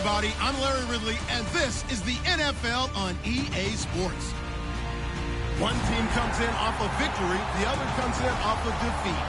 everybody. I'm Larry Ridley, and this is the NFL on EA Sports. One team comes in off of victory, the other comes in off of defeat.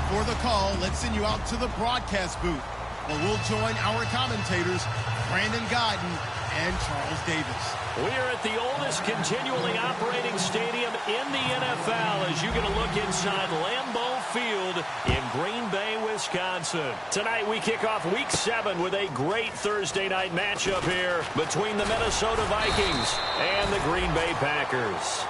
For the call, let's send you out to the broadcast booth, where we'll join our commentators, Brandon Guyton and Charles Davis. We are at the oldest continually operating stadium in the NFL as you get a look inside Lambeau Field in Green Bay, Wisconsin. Tonight we kick off Week 7 with a great Thursday night matchup here between the Minnesota Vikings and the Green Bay Packers.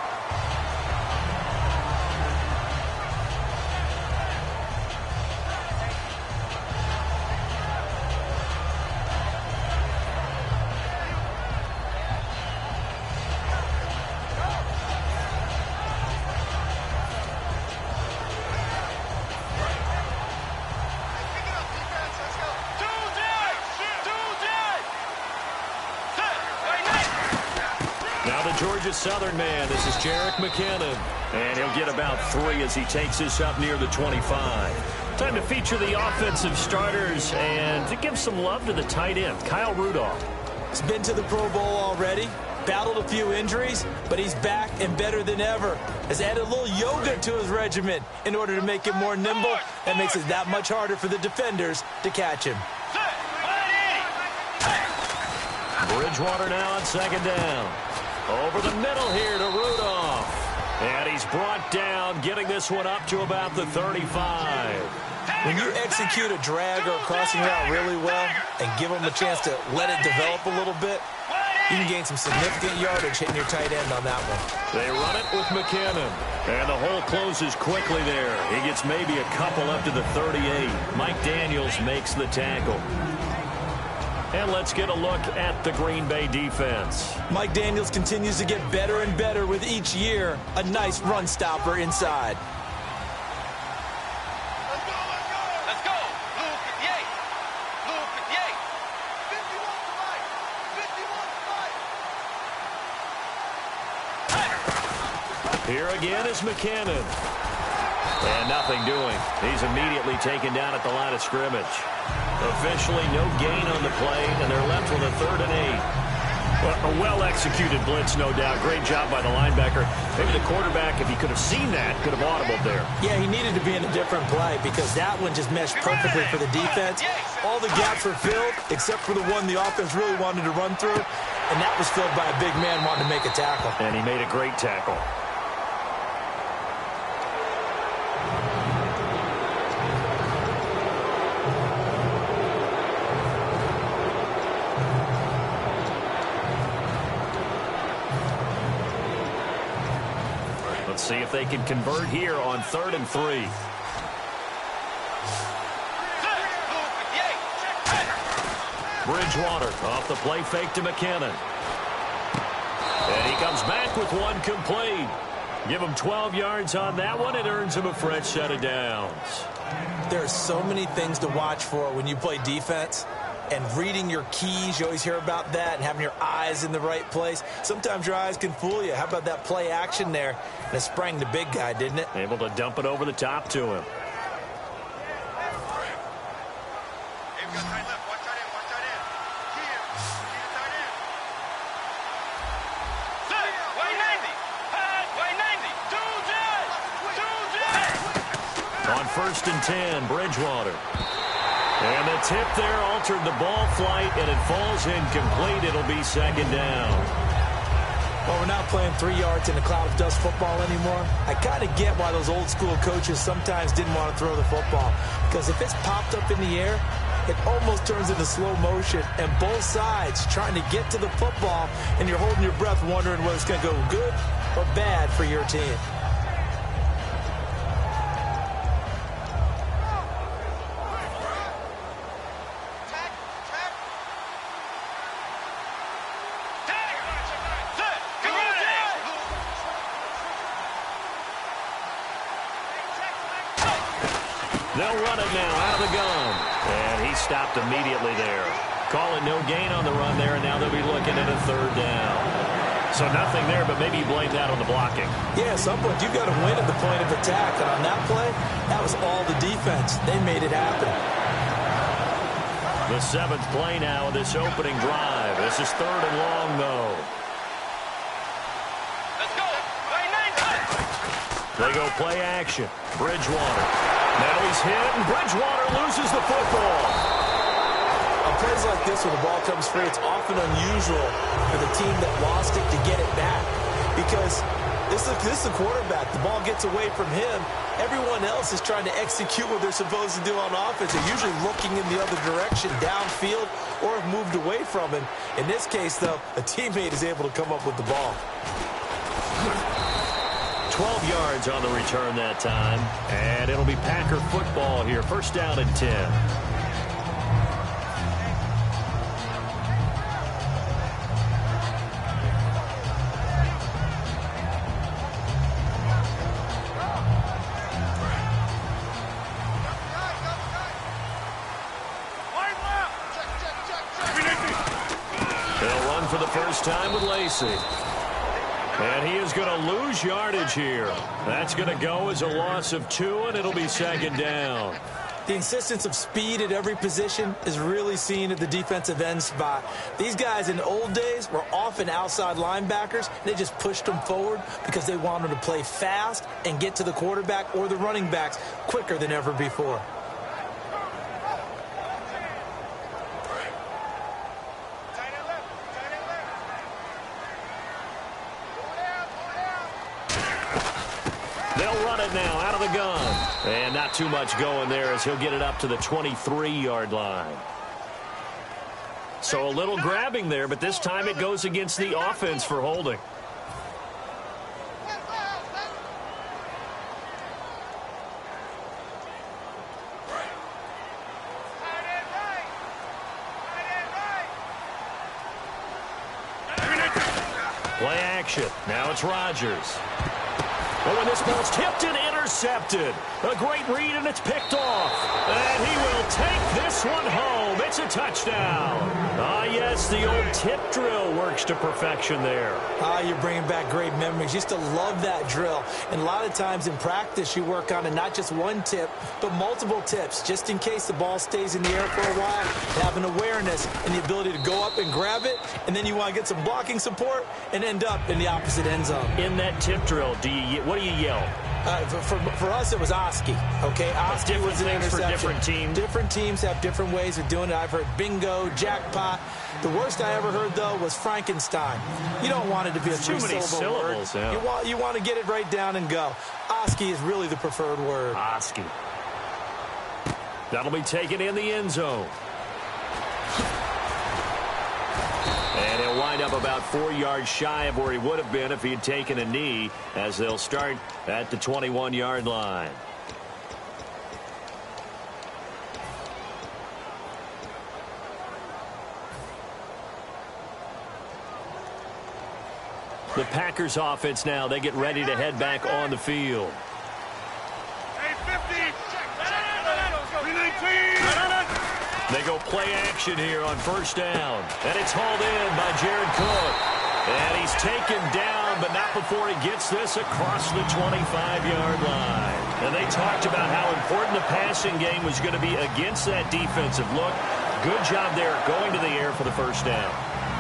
Georgia Southern man, this is Jerick McKinnon, and he'll get about 3 as he takes this up near the 25. Time to feature the offensive starters and to give some love to the tight end, Kyle Rudolph. He's been to the Pro Bowl already, battled a few injuries, but he's back and better than ever. Has added a little yoga to his regimen in order to make him more nimble. That makes it that much harder for the defenders to catch him. Bridgewater now on second down. Over the middle here to Rudolph. And he's brought down, getting this one up to about the 35. When you execute a drag or a crossing route really well and give them a chance to let it develop a little bit, you can gain some significant yardage hitting your tight end on that one. They run it with McKinnon. And the hole closes quickly there. He gets maybe a couple up to the 38. Mike Daniels makes the tackle. And let's get a look at the Green Bay defense. Mike Daniels continues to get better and better with each year. A nice run stopper inside. Let's go. Luke Yates. Luke Yates. 51 to right. 51 to right. Here again is McKinnon. And nothing doing. He's immediately taken down at the line of scrimmage. Officially no gain on the play, and they're left with a 3rd and 8. Well, a well-executed blitz, no doubt. Great job by the linebacker. Maybe the quarterback, if he could have seen that, could have audibled there. Yeah, he needed to be in a different play because that one just meshed perfectly for the defense. All the gaps were filled except for the one the offense really wanted to run through, and that was filled by a big man wanting to make a tackle. And he made a great tackle. Let's see if they can convert here on 3rd and 3. Bridgewater off the play fake to McKinnon. And he comes back with one complete. Give him 12 yards on that one. It earns him a fresh set of downs. There are so many things to watch for when you play defense. And reading your keys, you always hear about that, and having your eyes in the right place. Sometimes your eyes can fool you. How about that play action there? And it sprang the big guy, didn't it? Able to dump it over the top to him. On 1st and 10, Bridgewater. And the tip there altered the ball flight, and it falls incomplete. It'll be 2nd down. Well, we're not playing 3 yards in a cloud of dust football anymore. I kind of get why those old school coaches sometimes didn't want to throw the football. Because if it's popped up in the air, it almost turns into slow motion. And both sides trying to get to the football, and you're holding your breath wondering whether it's going to go good or bad for your team. They'll run it now out of the gun. And he stopped immediately there. Call it no gain on the run there, and now they'll be looking at a 3rd down. So nothing there, but maybe you blame that on the blocking. Yeah, at some point you've got to win at the point of attack. And on that play, that was all the defense. They made it happen. The 7th play now of this opening drive. This is 3rd and long, though. Let's go. They go play action. Bridgewater. Now he's hit, and Bridgewater loses the football. On plays like this, when the ball comes free, it's often unusual for the team that lost it to get it back. Because this is the quarterback. The ball gets away from him. Everyone else is trying to execute what they're supposed to do on offense. They're usually looking in the other direction, downfield, or have moved away from him. In this case, though, a teammate is able to come up with the ball. 12 yards on the return that time. And it'll be Packer football here. 1st down and 10. They'll run for the first time with Lacey. And he is going to lose yardage here. That's going to go as a loss of 2, and it'll be 2nd down. The insistence of speed at every position is really seen at the defensive end spot. These guys in the old days were often outside linebackers. They just pushed them forward because they wanted to play fast and get to the quarterback or the running backs quicker than ever before. They'll run it now out of the gun. And not too much going there as he'll get it up to the 23-yard line. So a little grabbing there, but this time it goes against the offense for holding. Play action. Now it's Rodgers. Oh, and this ball's tipped and intercepted. A great read, and it's picked off. And he will take this one home. It's a touchdown. Ah, yes, the old tip drill works to perfection there. Ah, you're bringing back great memories. Used to love that drill. And a lot of times in practice, you work on it, not just one tip, but multiple tips, just in case the ball stays in the air for a while. Have an awareness and the ability to go up and grab it, and then you want to get some blocking support and end up in the opposite end zone. In that tip drill, what do you yell? For us, it was Oski. Okay, Oski was an interception. For different teams. Different teams have different ways of doing it. I've heard bingo, jackpot. The worst I ever heard, though, was Frankenstein. You don't want it to be a three-syllable word. Yeah. You want to get it right down and go. Oski is really the preferred word. Oski. That'll be taken in the end zone. And he'll wind up about 4 yards shy of where he would have been if he had taken a knee, as they'll start at the 21-yard line. The Packers offense now, they get ready to head back on the field. They go play action here on 1st down. And it's hauled in by Jared Cook. And he's taken down, but not before he gets this across the 25-yard line. And they talked about how important the passing game was going to be against that defensive look. Good job there going to the air for the 1st down.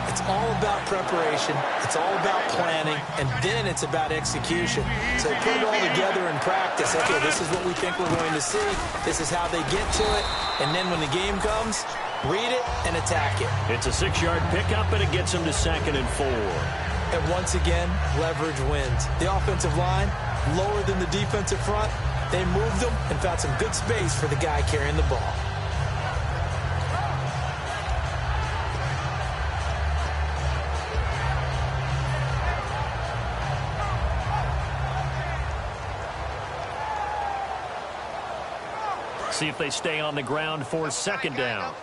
It's all about preparation. It's all about planning. And then it's about execution. So put it all together in practice. Okay, this is what we think we're going to see. This is how they get to it. And then when the game comes, read it and attack it. It's a 6-yard pickup, and it gets them to 2nd and 4. And once again, leverage wins. The offensive line, lower than the defensive front. They moved them and found some good space for the guy carrying the ball. See if they stay on the ground for 2nd down.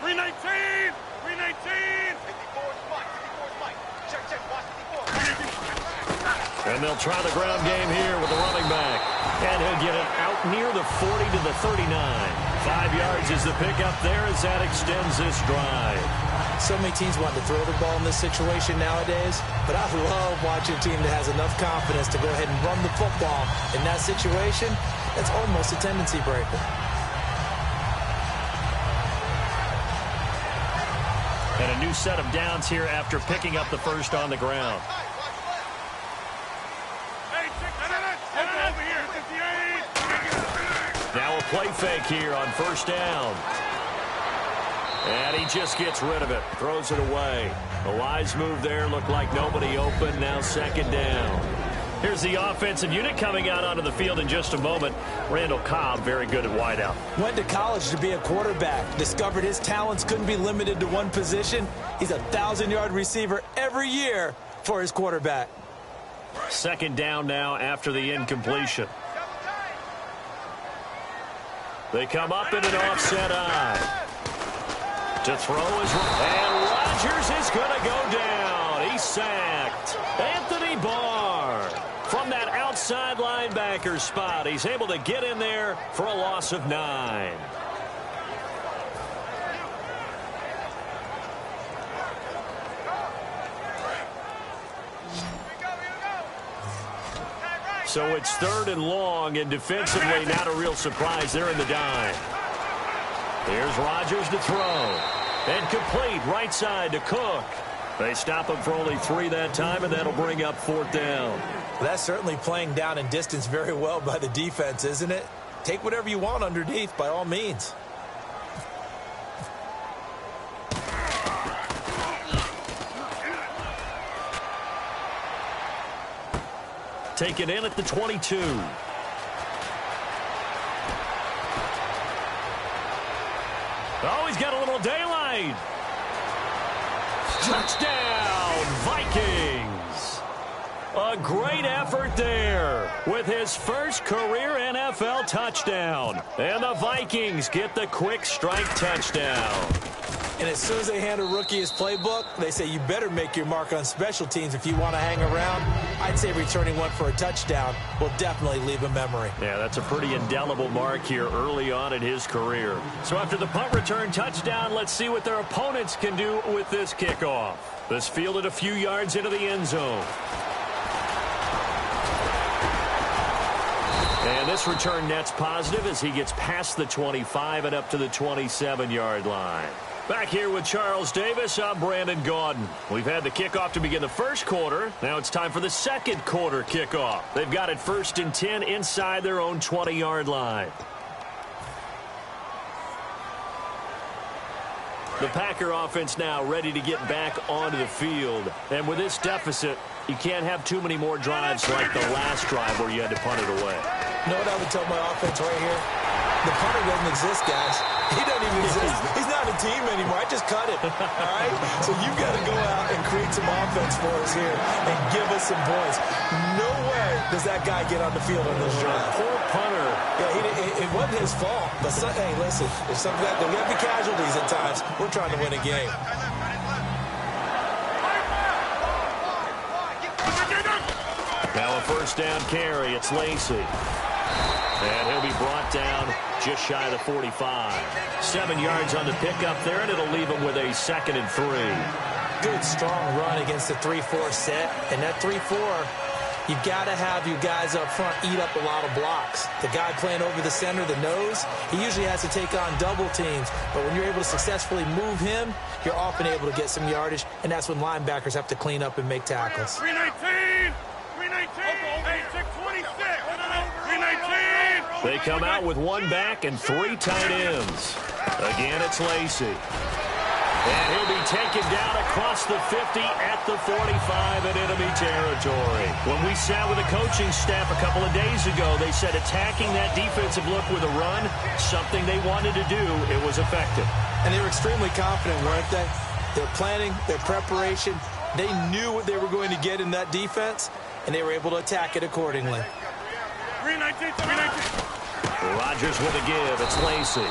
319! And they'll try the ground game here with the running back. And he'll get it out near the 40 to the 39. 5 yards is the pickup there as that extends this drive. So many teams want to throw the ball in this situation nowadays, but I love watching a team that has enough confidence to go ahead and run the football in that situation That's almost a tendency breaker. And a new set of downs here after picking up the first on the ground. Now a play fake here on first down. And he just gets rid of it, throws it away. A wise move there, looked like nobody open, now second down. Here's the offensive unit coming out onto the field in just a moment. Randall Cobb, very good at wideout. Went to college to be a quarterback. Discovered his talents couldn't be limited to one position. He's a 1,000-yard receiver every year for his quarterback. Second down now after the incompletion. They come up in an offset eye. To throw is... And Rodgers is going to go down. He's sacked. Anthony Barr from that outside linebacker spot. He's able to get in there for a loss of 9. So it's 3rd and long, and defensively not a real surprise. They're in the dime. Here's Rodgers to throw. And complete right side to Cook. They stop him for only 3 that time, and that'll bring up 4th down. Well, that's certainly playing down in distance very well by the defense, isn't it? Take whatever you want underneath, by all means. Take it in at the 22. Oh, he's got a little daylight. Touchdown, Vikings. A great effort there with his first career NFL touchdown. And the Vikings get the quick strike touchdown. And as soon as they hand a rookie his playbook, they say you better make your mark on special teams if you want to hang around. I'd say returning one for a touchdown will definitely leave a memory. Yeah, that's a pretty indelible mark here early on in his career. So after the punt return touchdown, let's see what their opponents can do with this kickoff. This fielded a few yards into the end zone. And this return net's positive as he gets past the 25 and up to the 27-yard line. Back here with Charles Davis, I'm Brandon Gaudin. We've had the kickoff to begin the first quarter. Now it's time for the second quarter kickoff. They've got it 1st and 10 inside their own 20-yard line. The Packer offense now ready to get back onto the field. And with this deficit, you can't have too many more drives like the last drive where you had to punt it away. You know what I would tell my offense right here? The punter doesn't exist, guys. He doesn't even exist. He's not a team anymore. I just cut it. All right? So you've got to go out and create some offense for us here and give us some points. No way does that guy get on the field on this drive. Poor punter. Yeah, it wasn't his fault. But, hey, listen, if something like that, we have to be casualties at times. We're trying to win a game. Now a 1st down carry. It's Lacy. And he'll be brought down just shy of the 45. 7 yards on the pickup there, and it'll leave him with a 2nd and 3. Good, strong run against the 3-4 set. And that 3-4, you've got to have you guys up front eat up a lot of blocks. The guy playing over the center, the nose, he usually has to take on double teams. But when you're able to successfully move him, you're often able to get some yardage, and that's when linebackers have to clean up and make tackles. 319! 319! Hey, 626! 319! They come out with 1 back and 3 tight ends. Again, it's Lacy. And he'll be taken down across the 50 at the 45 in enemy territory. When we sat with the coaching staff a couple of days ago, they said attacking that defensive look with a run, something they wanted to do, it was effective. And they were extremely confident, weren't they? Their planning, their preparation, they knew what they were going to get in that defense, and they were able to attack it accordingly. 319, 319. Rodgers with a give. It's Lacy.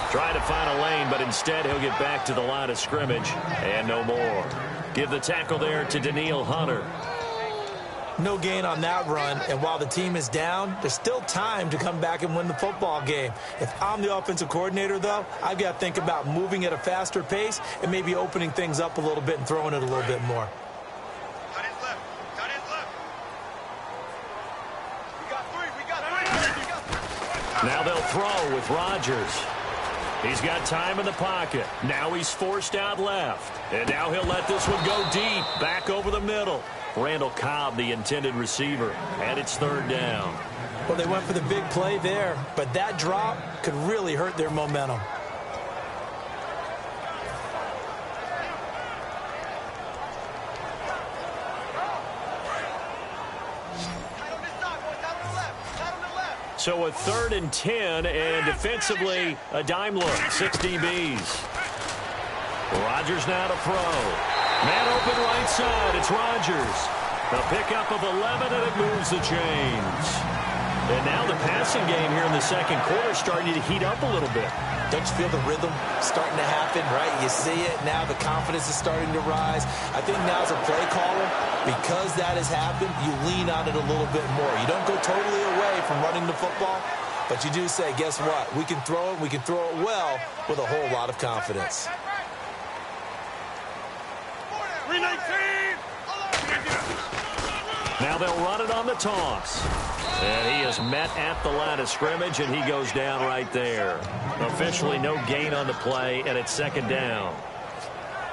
Trying to find a lane, but instead he'll get back to the line of scrimmage and no more. Give the tackle there to Danielle Hunter. No gain on that run, and while the team is down, there's still time to come back and win the football game. If I'm the offensive coordinator, though, I've got to think about moving at a faster pace and maybe opening things up a little bit and throwing it a little bit more. Now they'll throw with Rodgers. He's got time in the pocket. Now he's forced out left. And now he'll let this one go deep, back over the middle. Randall Cobb, the intended receiver, and it's third down. Well, they went for the big play there, but that drop could really hurt their momentum. So a 3rd and 10, and defensively, a dime look, 6 DBs. Rodgers now to throw. Man open right side, it's Rodgers. A pickup of 11, and it moves the chains. And now the passing game here in the second quarter starting to heat up a little bit. Don't you feel the rhythm starting to happen, right? You see it. Now the confidence is starting to rise. I think now as a play caller, because that has happened, you lean on it a little bit more. You don't go totally away from running the football, but you do say, guess what? We can throw it. We can throw it well with a whole lot of confidence. 319. Now they'll run it on the toss. And he is met at the line of scrimmage, and he goes down right there. Officially no gain on the play, and it's second down.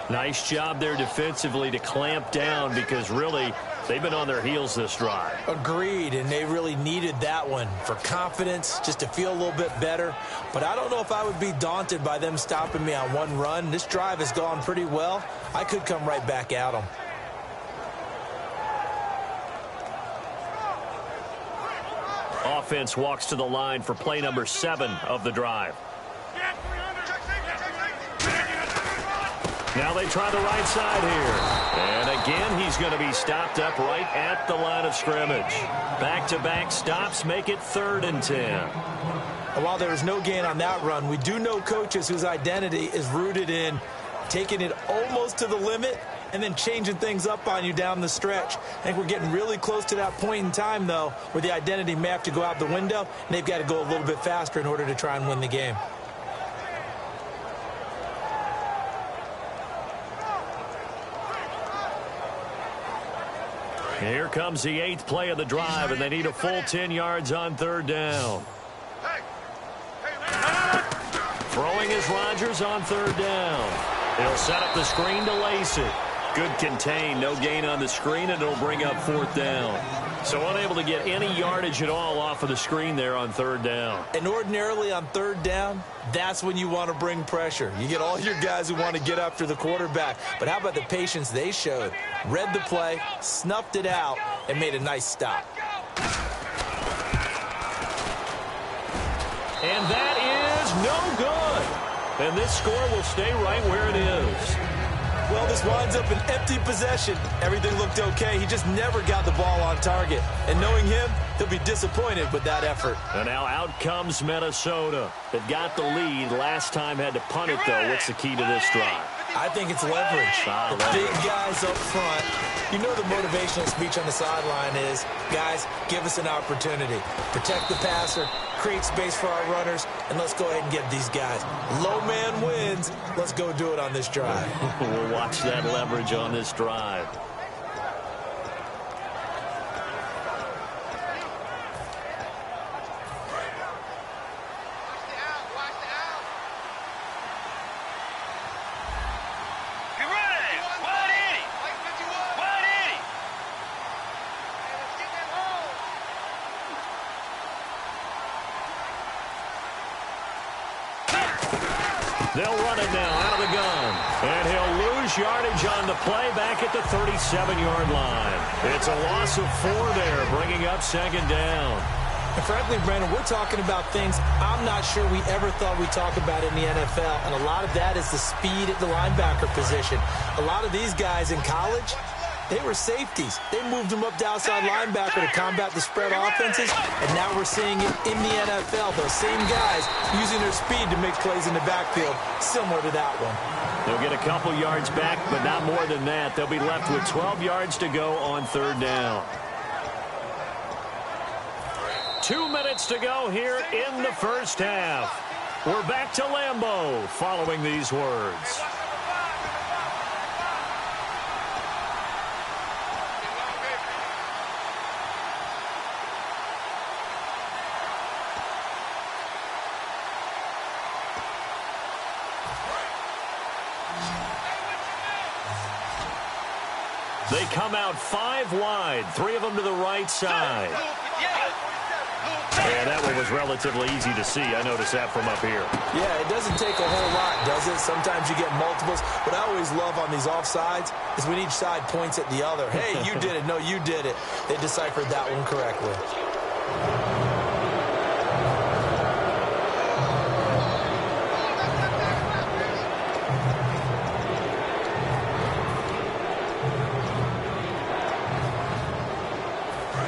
Nice job there defensively to clamp down because really they've been on their heels this drive. Agreed, and they really needed that one for confidence, just to feel a little bit better. But I don't know if I would be daunted by them stopping me on one run. This drive has gone pretty well. I could come right back at them. Offense walks to the line for play number 7 of the drive. Now they try the right side here. And again, he's going to be stopped up right at the line of scrimmage. Back-to-back stops make it 3rd and 10. And while there was no gain on that run, we do know coaches whose identity is rooted in taking it almost to the limit and then changing things up on you down the stretch. I think we're getting really close to that point in time, though, where the identity may have to go out the window, and they've got to go a little bit faster in order to try and win the game. Here comes the 8th play of the drive, and they need a full 10 yards on 3rd down. Throwing is Rodgers on 3rd down. He'll set up the screen to lace it. Good contain, no gain on the screen, and it'll bring up 4th down. So unable to get any yardage at all off of the screen there on 3rd down. And ordinarily on 3rd down, that's when you want to bring pressure. You get all your guys who want to get after the quarterback. But how about the patience they showed? Read the play, snuffed it out, and made a nice stop. And that is no good. And this score will stay right where it is. Well, this winds up an empty possession. Everything looked okay. He just never got the ball on target. And knowing him, he'll be disappointed with that effort. And now out comes Minnesota. That got the lead. Last time had to punt it, though. What's the key to this drive? I think it's leverage. The big guys up front. You know the motivational speech on the sideline is, guys, give us an opportunity. Protect the passer, create space for our runners, and let's go ahead and get these guys. Low man wins. Let's go do it on this drive. We'll watch that leverage on this drive. They'll run it now out of the gun. And he'll lose yardage on the play back at the 37-yard line. It's a loss of 4 there, bringing up 2nd down. And frankly, Brandon, we're talking about things I'm not sure we ever thought we'd talk about in the NFL. And a lot of that is the speed at the linebacker position. A lot of these guys in college, they were safeties. They moved them up to outside linebacker to combat the spread offenses, and now we're seeing it in the NFL. Those same guys using their speed to make plays in the backfield, similar to that one. They'll get a couple yards back, but not more than that. They'll be left with 12 yards to go on 3rd down. 2 minutes to go here in the first half. We're back to Lambeau following these words. They come out 5 wide, 3 of them to the right side. And that one was relatively easy to see. I noticed that from up here. Yeah, it doesn't take a whole lot, does it? Sometimes you get multiples. What I always love on these offsides is when each side points at the other. Hey, you did it. No, you did it. They deciphered that one correctly.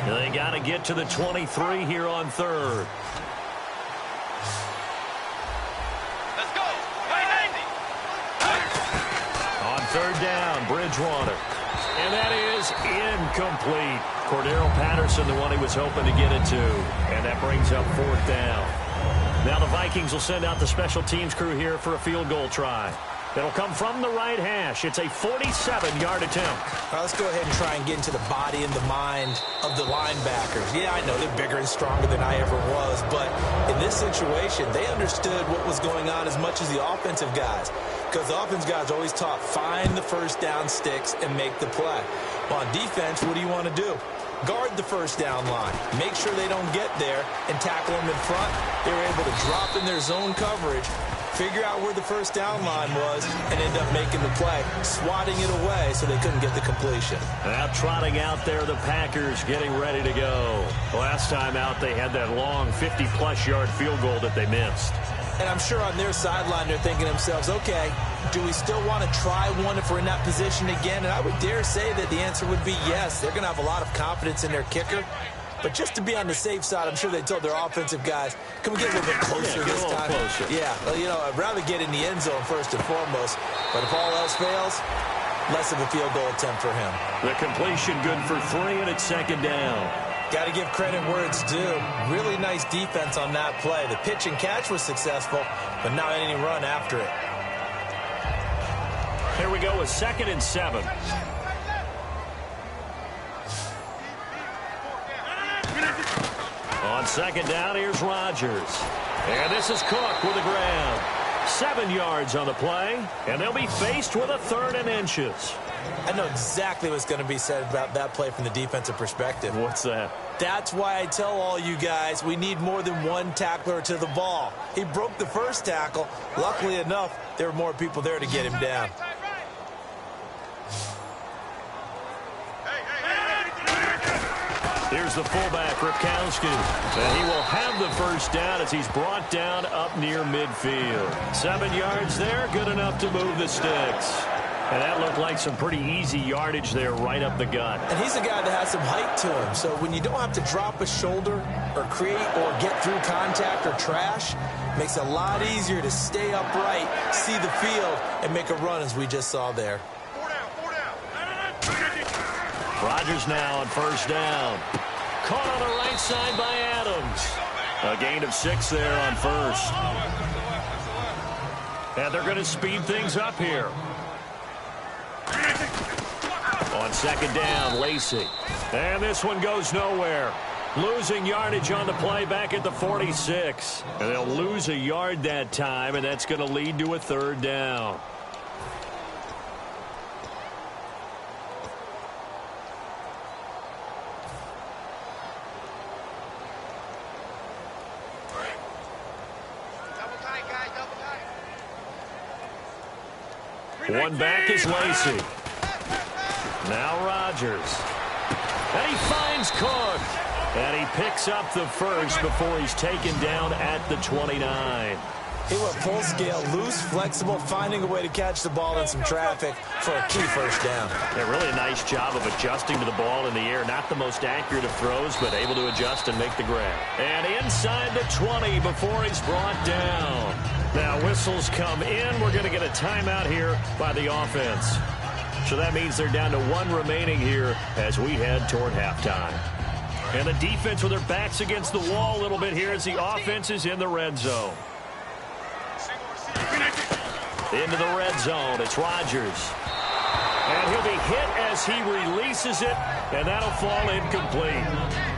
They got to get to the 23 here on third. Let's go. 90. On third down, Bridgewater. And that is incomplete. Cordero Patterson, the one he was hoping to get it to. And that brings up 4th down. Now the Vikings will send out the special teams crew here for a field goal try. It'll come from the right hash. It's a 47-yard attempt. Let's go ahead and try and get into the body and the mind of the linebackers. Yeah, I know they're bigger and stronger than I ever was, but in this situation, they understood what was going on as much as the offensive guys, because the offensive guys always taught find the first down sticks and make the play. On defense, what do you want to do? Guard the first down line. Make sure they don't get there and tackle them in front. They were able to drop in their zone coverage, figure out where the first down line was, and end up making the play, swatting it away so they couldn't get the completion. Now trotting out there, the Packers getting ready to go. Last time out, they had that long 50-plus yard field goal that they missed. And I'm sure on their sideline, they're thinking to themselves, okay, do we still want to try one if we're in that position again? And I would dare say that the answer would be yes. They're going to have a lot of confidence in their kicker. But just to be on the safe side, I'm sure they told their offensive guys, can we get a little bit closer this time? Closer. Yeah, well, you know, I'd rather get in the end zone first and foremost. But if all else fails, less of a field goal attempt for him. The completion good for 3, and it's 2nd down. Got to give credit where it's due. Really nice defense on that play. The pitch and catch was successful, but not any run after it. Here we go with 2nd and 7. On 2nd down, here's Rodgers. And this is Cook with a grab. 7 yards on the play, and they'll be faced with a 3rd and inches. I know exactly what's going to be said about that play from the defensive perspective. What's that? That's why I tell all you guys we need more than one tackler to the ball. He broke the first tackle. Luckily enough, there were more people there to get him down. Here's the fullback, Ripkowski. And he will have the first down as he's brought down up near midfield. 7 yards there, good enough to move the sticks. And that looked like some pretty easy yardage there right up the gut. And he's a guy that has some height to him. So when you don't have to drop a shoulder or create or get through contact or trash, makes it a lot easier to stay upright, see the field, and make a run as we just saw there. Rodgers now on first down. Caught on the right side by Adams. A gain of 6 there on first. And they're going to speed things up here. On 2nd down, Lacey. And this one goes nowhere. Losing yardage on the play back at the 46. And they'll lose a yard that time, and that's going to lead to a 3rd down. One back is Lacey. Now Rodgers. And he finds Cook. And he picks up the first before he's taken down at the 29. He went full scale, loose, flexible, finding a way to catch the ball in some traffic for a key first down. Yeah, really a nice job of adjusting to the ball in the air. Not the most accurate of throws, but able to adjust and make the grab. And inside the 20 before he's brought down. Now whistles come in. We're going to get a timeout here by the offense. So that means they're down to 1 remaining here as we head toward halftime. And the defense with their backs against the wall a little bit here as the offense is in the red zone. Into the red zone, it's Rodgers. And he'll be hit as he releases it, and that'll fall incomplete.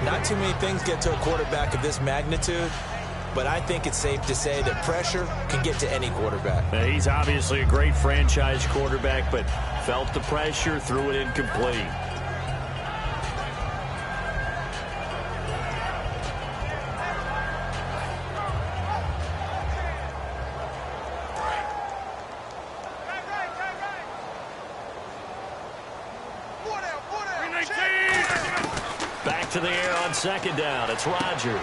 Not too many things get to a quarterback of this magnitude, but I think it's safe to say that pressure can get to any quarterback. Now, he's obviously a great franchise quarterback, but Felt the pressure, threw it incomplete. Back to the air on second down. It's Rodgers.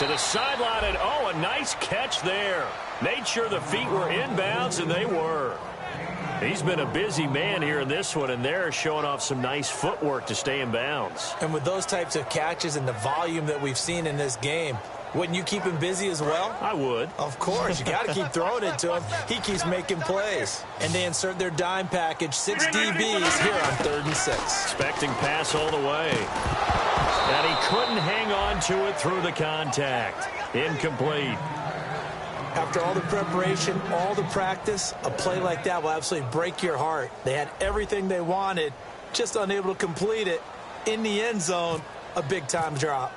To the sideline, and oh, a nice catch there. Made sure the feet were inbounds, and they were. He's been a busy man here in this one, and they're showing off some nice footwork to stay in bounds. And with those types of catches and the volume that we've seen in this game, wouldn't you keep him busy as well? I would. Of course. You got to keep throwing it to him. He keeps making plays. And they insert their dime package, 6 DBs here on 3rd and 6. Expecting pass all the way. And he couldn't hang on to it through the contact. Incomplete. After all the preparation, all the practice, a play like that will absolutely break your heart. They had everything they wanted, just unable to complete it. In the end zone, a big-time drop.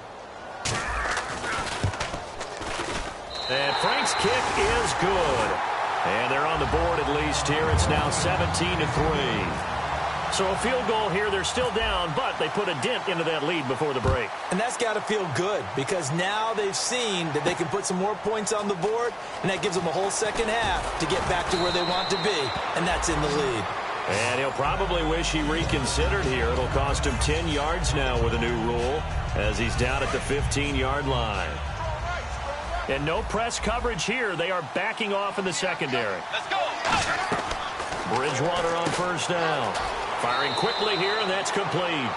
And Frank's kick is good. And they're on the board at least here. It's now 17-3. So a field goal here. They're still down, but they put a dent into that lead before the break. And that's got to feel good because now they've seen that they can put some more points on the board, and that gives them a whole second half to get back to where they want to be, and that's in the lead. And he'll probably wish he reconsidered here. It'll cost him 10 yards now with a new rule as he's down at the 15-yard line. And no press coverage here. They are backing off in the secondary. Let's go. Bridgewater on first down. Firing quickly here, and that's complete.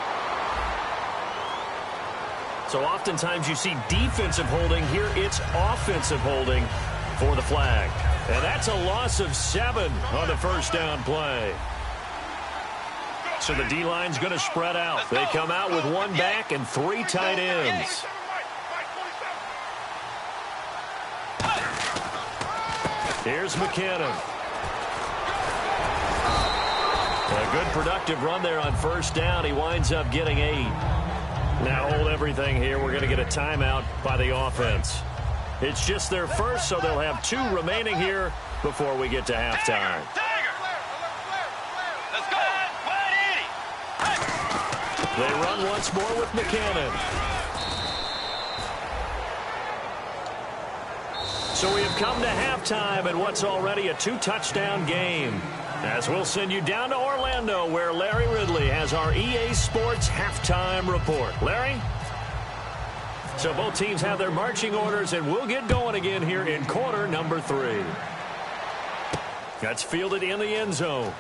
So oftentimes you see defensive holding. Here it's offensive holding for the flag. And that's a loss of 7 on the first down play. So the D-line's going to spread out. They come out with 1 back and 3 tight ends. Here's McKinnon. A good productive run there on first down. He winds up getting 8. Now hold everything here. We're going to get a timeout by the offense. It's just their first, so they'll have 2 remaining here before we get to halftime. Let's go. They run once more with McKinnon. So we have come to halftime in what's already a 2-touchdown game. As we'll send you down to Orlando, where Larry Ridley has our EA Sports halftime report. Larry? So both teams have their marching orders, and we'll get going again here in quarter number 3. That's fielded in the end zone.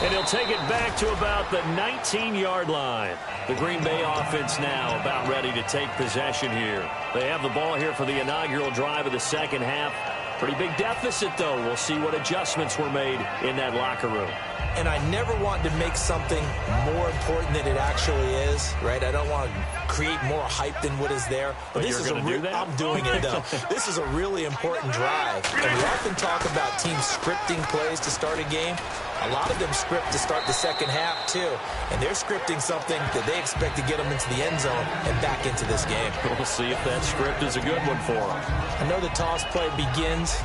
And he'll take it back to about the 19-yard line. The Green Bay offense now about ready to take possession here. They have the ball here for the inaugural drive of the second half. Pretty big deficit, though. We'll see what adjustments were made in that locker room. And I never want to make something more important than it actually is, right? I don't want to create more hype than what is there. But this is I'm doing it, though. This is a really important drive. And we often talk about teams scripting plays to start a game. A lot of them script to start the second half, too. And they're scripting something that they expect to get them into the end zone and back into this game. We'll see if that script is a good one for them. I know the toss play begins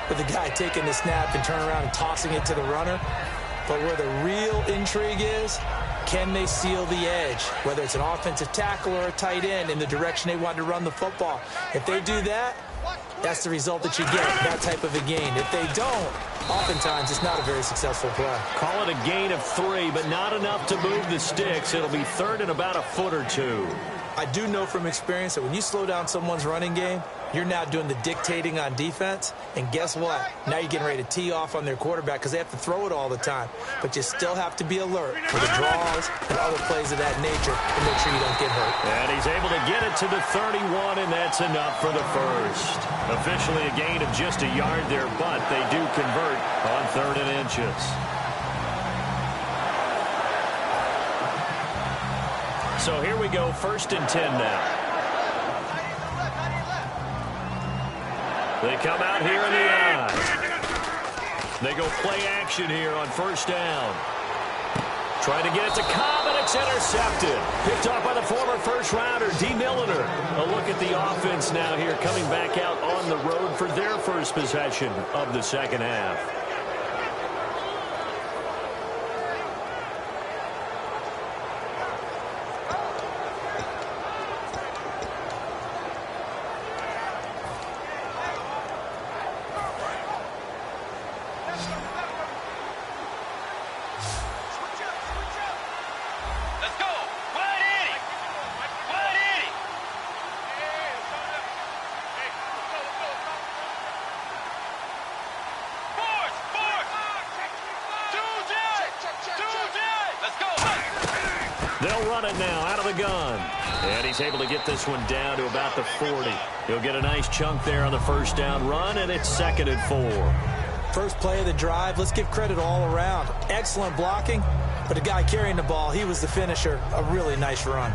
with the guy taking the snap and turning around and tossing it to the runner. But where the real intrigue is, can they seal the edge? Whether it's an offensive tackle or a tight end in the direction they want to run the football. If they do that, that's the result that you get, that type of a gain. If they don't, oftentimes it's not a very successful play. Call it a gain of 3, but not enough to move the sticks. It'll be third and about a foot or 2. I do know from experience that when you slow down someone's running game, you're now doing the dictating on defense. And guess what? Now you're getting ready to tee off on their quarterback because they have to throw it all the time. But you still have to be alert for the draws and other plays of that nature to make sure you don't get hurt. And he's able to get it to the 31, and that's enough for the first. Officially a gain of just a yard there, but they do convert on 3rd and inches. So here we go, 1st and 10 now. They come out here in the I. They go play action here on first down. Trying to get it to Cobb, and it's intercepted. Picked off by the former first-rounder, D. Milliner. A look at the offense now here, coming back out on the road for their first possession of the second half. Let's go. Wide Eddie. Wide Eddie. Force. Two-J. Let's go. They'll run it now out of the gun. And he's able to get this one down to about the 40. He'll get a nice chunk there on the first down run, and it's 2nd and 4. First play of the drive, let's give credit all around. Excellent blocking, but the guy carrying the ball, he was the finisher. A really nice run.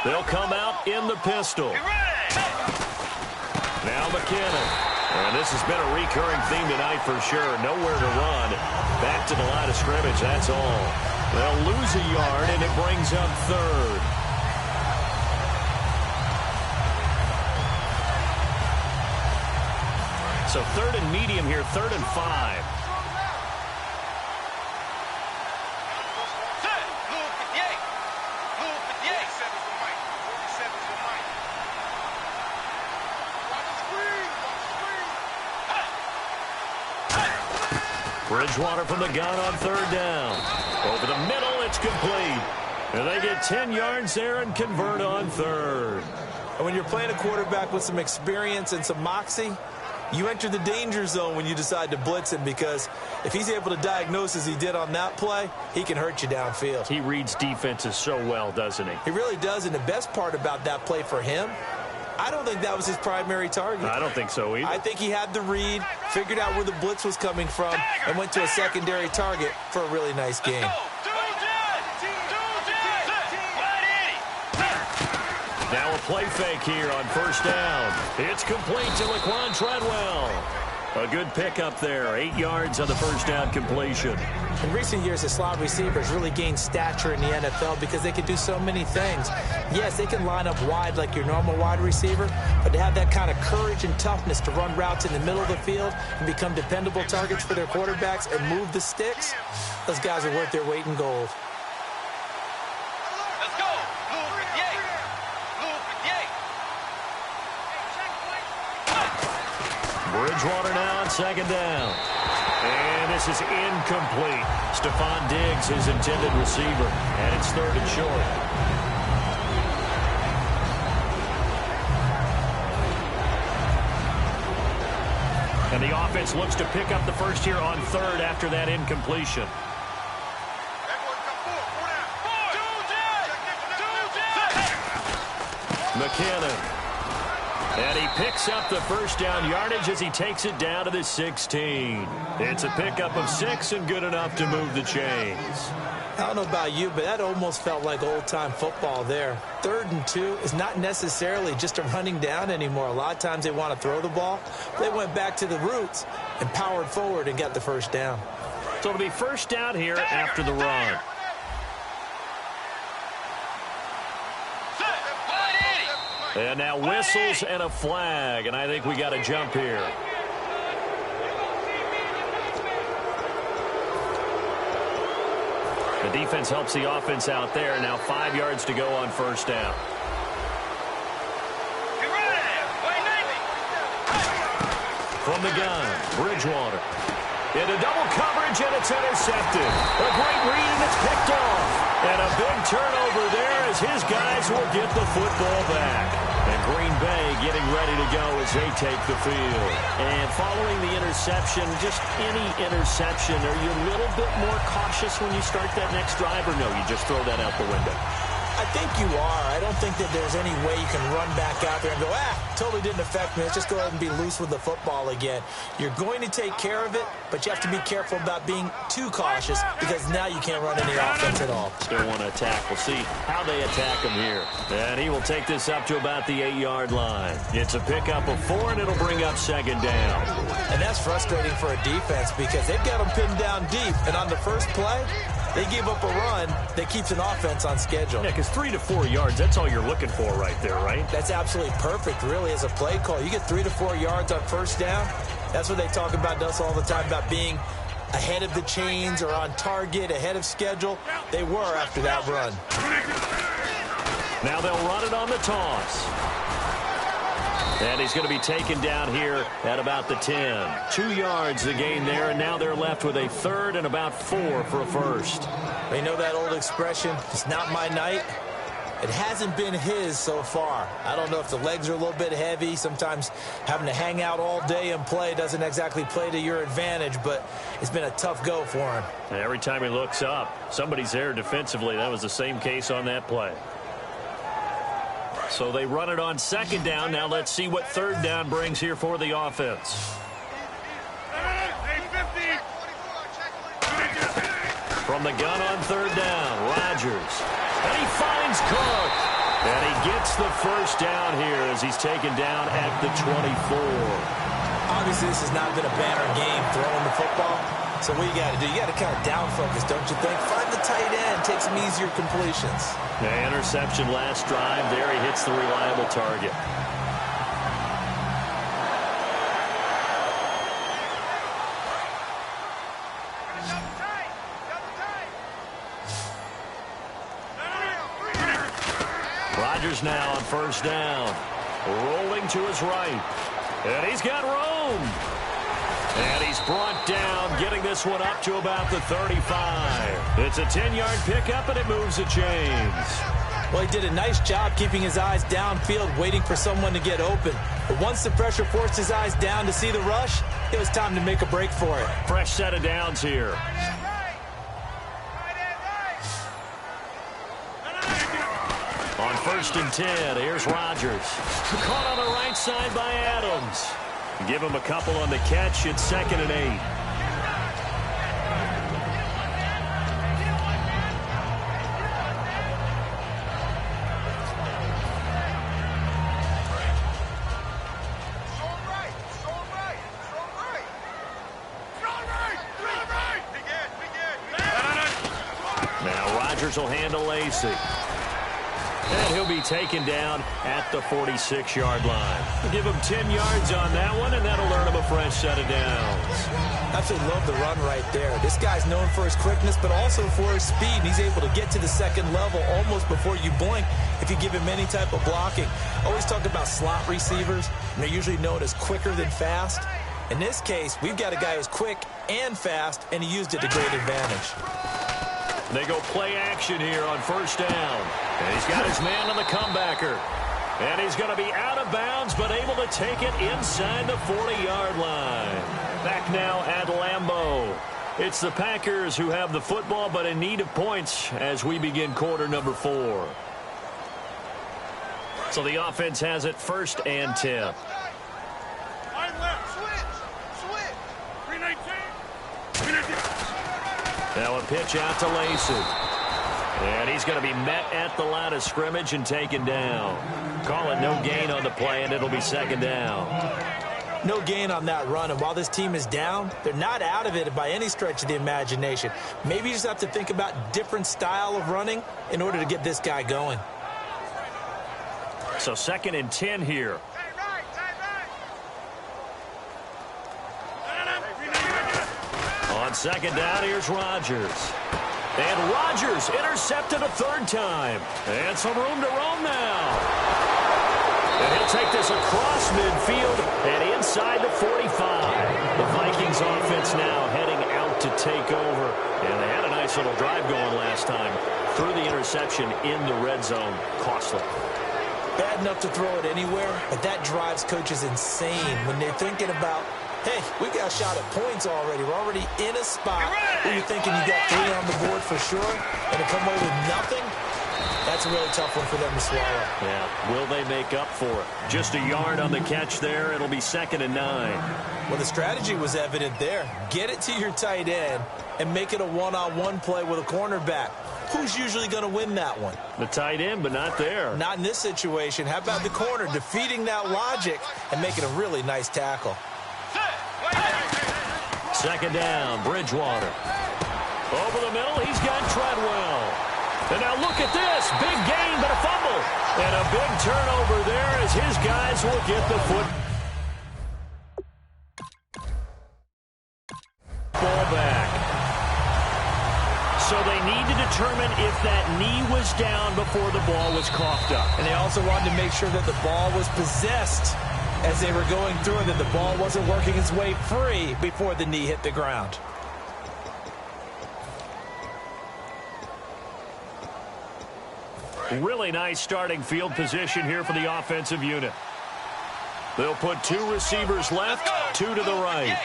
They'll come out in the pistol. Now McKinnon. And this has been a recurring theme tonight for sure. Nowhere to run. Back to the line of scrimmage, that's all. They'll lose a yard, and it brings up 3rd. So 3rd and medium here, 3rd and 5. Bridgewater from the gun on 3rd down. Over the middle, it's complete. And they get 10 yards there and convert on 3rd. And when you're playing a quarterback with some experience and some moxie, you enter the danger zone when you decide to blitz him, because if he's able to diagnose as he did on that play, he can hurt you downfield. He reads defenses so well, doesn't he? He really does, and the best part about that play for him, I don't think that was his primary target. I don't think so either. I think he had the read, figured out where the blitz was coming from, and went to a secondary target for a really nice game. Now a play fake here on 1st down. It's complete to Laquan Treadwell. A good pickup there. 8 yards on the 1st down completion. In recent years, the slot receivers really gained stature in the NFL because they can do so many things. Yes, they can line up wide like your normal wide receiver, but to have that kind of courage and toughness to run routes in the middle of the field and become dependable targets for their quarterbacks and move the sticks, those guys are worth their weight in gold. Let's go. Bridgewater now on 2nd down. And this is incomplete. Stephon Diggs, his intended receiver. And it's 3rd and short. And the offense looks to pick up the first here on 3rd after that incompletion. McKinnon. And he picks up the first down yardage as he takes it down to the 16. It's a pickup of 6 and good enough to move the chains. I don't know about you, but that almost felt like old-time football there. 3rd and 2 is not necessarily just a running down anymore. A lot of times they want to throw the ball. They went back to the roots and powered forward and got the 1st down. So it'll be 1st down here after the run. And now whistles and a flag, and I think we got a jump here. The defense helps the offense out there. Now 5 yards to go on first down. From the gun, Bridgewater. Into double coverage, and it's intercepted. A great read, and it's picked off. And a big turnover there as his guys will get the football back. And Green Bay getting ready to go as they take the field. And following the interception, just any interception, are you a little bit more cautious when you start that next drive, or no, you just throw that out the window? I think you are. I don't think that there's any way you can run back out there and go, totally didn't affect me. Let's just go ahead and be loose with the football again. You're going to take care of it, but you have to be careful about being too cautious because now you can't run any offense at all. Still want to attack. We'll see how they attack him here. And he will take this up to about the 8-yard line. It's a pickup of 4, and it'll bring up second down. And that's frustrating for a defense because they've got them pinned down deep, and on the first play, they give up a run that keeps an offense on schedule. Yeah, because 3 to 4 yards, that's all you're looking for right there, right? That's absolutely perfect, really, as a play call. You get 3 to 4 yards on first down. That's what they talk about us all the time, about being ahead of the chains or on target, ahead of schedule. They were after that run. Now they'll run it on the toss. And he's going to be taken down here at about the 10. 2 yards the gain there, and now they're left with a third and about 4 for a first. They know that old expression, it's not my night. It hasn't been his so far. I don't know if the legs are a little bit heavy. Sometimes having to hang out all day and play doesn't exactly play to your advantage, but it's been a tough go for him. And every time he looks up, somebody's there defensively. That was the same case on that play. So they run it on second down. Now let's see what third down brings here for the offense. From the gun on third down, Rodgers. And he finds Cook. And he gets the first down here as he's taken down at the 24. Obviously, this has not been a banner game throwing the football. So what you got to do, you got to kind of down focus, don't you think? Find the tight end, take some easier completions. The interception last drive. There he hits the reliable target. Rodgers now on first down. Rolling to his right. And he's got room. And he's brought down, getting this one up to about the 35. It's a 10-yard pickup, and it moves the chains. Well, he did a nice job keeping his eyes downfield, waiting for someone to get open. But once the pressure forced his eyes down to see the rush, it was time to make a break for it. Fresh set of downs here. On first and 10, here's Rodgers. Caught on the right side by Adams. Give him a couple on the catch. It's second and 8. Now Rodgers will handle Lacey. And he'll be taken down at the 46-yard line. We'll give him 10 yards on that one, and that'll earn him a fresh set of downs. Absolutely love the run right there. This guy's known for his quickness, but also for his speed. And he's able to get to the second level almost before you blink if you give him any type of blocking. Always talk about slot receivers, and they're usually known as quicker than fast. In this case, we've got a guy who's quick and fast, and he used it to great advantage. They go play action here on first down. And he's got his man on the comebacker. And he's going to be out of bounds, but able to take it inside the 40-yard line. Back now at Lambeau. It's the Packers who have the football, but in need of points as we begin quarter number 4. So the offense has it first and 10. Now a pitch out to Lacey. And he's going to be met at the line of scrimmage and taken down. Call it no gain on the play, and it'll be second down. No gain on that run, and while this team is down, they're not out of it by any stretch of the imagination. Maybe you just have to think about different style of running in order to get this guy going. So 2nd and 10 here. On 2nd down, here's Rodgers. And Rodgers intercepted a 3rd time. And some room to roam now. And he'll take this across midfield and inside the 45. The Vikings offense now heading out to take over. And they had a nice little drive going last time. Threw the interception in the red zone. Costly. Bad enough to throw it anywhere, but that drives coaches insane when they're thinking about, hey, we got a shot at points already. We're already in a spot where you're thinking you got 3 on the board for sure, and to come away with nothing, that's a really tough one for them to swallow. Yeah, will they make up for it? Just a yard on the catch there. It'll be 2nd and 9. Well, the strategy was evident there. Get it to your tight end and make it a one-on-one play with a cornerback. Who's usually going to win that one? The tight end, but not there. Not in this situation. How about the corner defeating that logic and making a really nice tackle? 2nd down, Bridgewater. Over the middle, he's got Treadwell. And now look at this. Big gain, but a fumble. And a big turnover there as his guys will get the ball back. So they need to determine if that knee was down before the ball was coughed up. And they also wanted to make sure that the ball was possessed as they were going through it, that the ball wasn't working its way free before the knee hit the ground. Really nice starting field position here for the offensive unit. They'll put 2 receivers left, 2 to the right.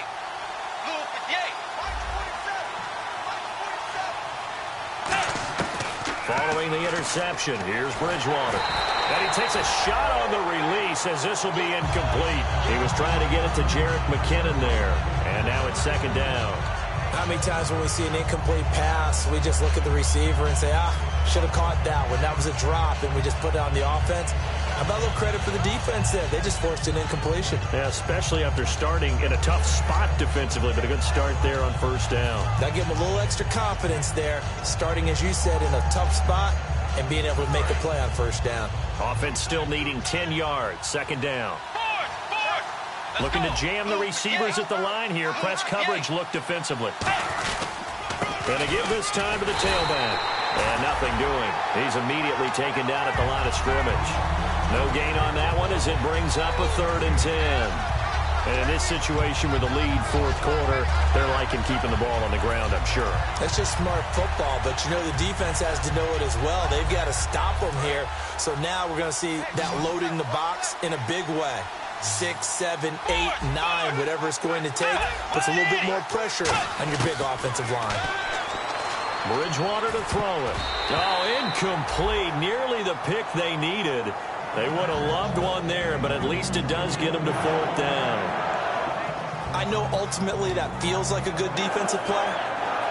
Following the interception, here's Bridgewater. And he takes a shot on the release as this will be incomplete. He was trying to get it to Jerick McKinnon there. And now it's 2nd down. How many times when we see an incomplete pass, we just look at the receiver and say, should have caught that one. That was a drop, and we just put it on the offense. How about a little credit for the defense there? They just forced an incompletion. Yeah, especially after starting in a tough spot defensively, but a good start there on 1st down. That gave them a little extra confidence there, starting, as you said, in a tough spot and being able to make a play on 1st down. Offense still needing 10 yards, 2nd down. Looking to jam the receivers at the line here. Press coverage look defensively. And to give this time to the tailback. And nothing doing. He's immediately taken down at the line of scrimmage. No gain on that one as it brings up a 3rd and 10. And in this situation with the lead 4th quarter, they're liking keeping the ball on the ground, I'm sure. That's just smart football, but you know the defense has to know it as well. They've got to stop them here. So now we're going to see that loading the box in a big way. 6, 7, 8, 9, whatever it's going to take, puts a little bit more pressure on your big offensive line. Bridgewater to throw it. Oh, incomplete. Nearly the pick they needed. They would have loved one there, but at least it does get them to 4th down. I know ultimately that feels like a good defensive play,